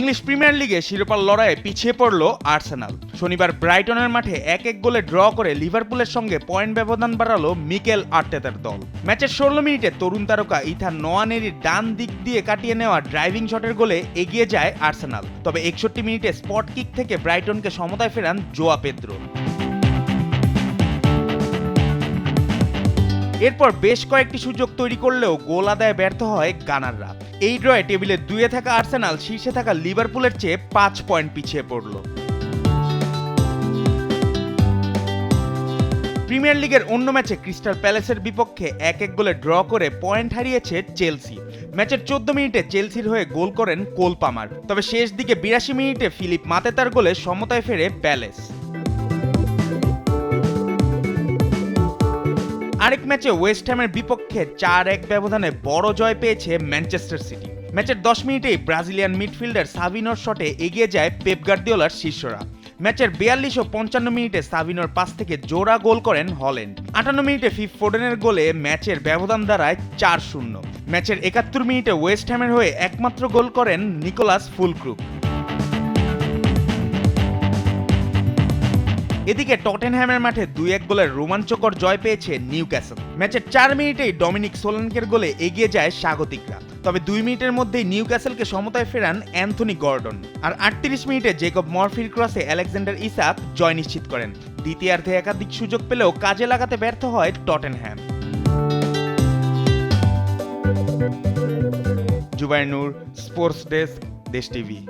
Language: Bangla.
ইংলিশ প্রিমিয়ার লিগে শিরোপার লড়াইয়ে পিছিয়ে পড়ল আর্সেনাল। শনিবার ব্রাইটনের মাঠে 1-1 গোলে ড্র করে লিভারপুলের সঙ্গে পয়েন্ট ব্যবধান বাড়ালো মিকেল আর্তেতার দল। ম্যাচের 16 মিনিটে তরুণ তারকা ইথান নোয়ানেরির ডান দিক দিয়ে কাটিয়ে নেওয়া ড্রাইভিং শটের গোলে এগিয়ে যায় আর্সেনাল। তবে 61 মিনিটে স্পট কিক থেকে ব্রাইটনকে সমতায় ফেরান জোয়া পেদ্রো। এরপর বেশ কয়েকটি সুযোগ তৈরি করলেও গোল আদায়ে ব্যর্থ হয় গানাররা। এই ড্রয়ে টেবিলে 2-এ থাকা আর্সেনাল শীর্ষে থাকা লিভারপুলের চেয়ে 5 পয়েন্ট পিছিয়ে পড়ল। প্রিমিয়ার লিগের অন্য ম্যাচে ক্রিস্টাল প্যালেসের বিপক্ষে 1-1 গোলে ড্র করে পয়েন্ট হারিয়েছে চেলসি। ম্যাচের 14 মিনিটে চেলসির হয়ে গোল করেন কোল পামার। তবে শেষ দিকে 82 মিনিটে ফিলিপ মাতেতার গোলে সমতায় ফেরে প্যালেস। আরেক ম্যাচে ওয়েস্ট হ্যামের বিপক্ষে 4-1 ব্যবধানে বড় জয় পেয়েছে ম্যানচেস্টার সিটি। ম্যাচের 10 মিনিটেই ব্রাজিলিয়ান মিডফিল্ডার সাভিনোর শটে এগিয়ে যায় পেপ গার্দিওলার শিষ্যরা। ম্যাচের 42 ও 55 মিনিটে সাভিনোর পাস থেকে জোড়া গোল করেন হল্যান্ড। 58 মিনিটে ফিফ ফোডেনের গোলে ম্যাচের ব্যবধান দাঁড়ায় 4-0। ম্যাচের 71 মিনিটে ওয়েস্ট হ্যামের হয়ে একমাত্র গোল করেন নিকোলাস ফুলক্রুক। এদিকে টটেনহ্যামের মাঠে 2-1 গোলের রোমাঞ্চকর জয় পেয়েছে নিউক্যাসল। ম্যাচের 4 মিনিটেই ডমিনিক সোলানকের গোলে এগিয়ে যায় স্বাগতিকরা। তবে 2 মিনিটের মধ্যেই নিউক্যাসলকে সমতায় ফেরান অ্যান্থনি গর্ডন। আর 38 মিনিটে জেকব মরফির ক্রসে আলেকজান্ডার ইসাক জয় নিশ্চিত করেন। দ্বিতীয়ার্ধে একাধিক সুযোগ পেলেও কাজে লাগাতে ব্যর্থ হয় টটেনহ্যাম। জুবায়ের নূর, স্পোর্টস ডেস্ক, দেশ টিভি।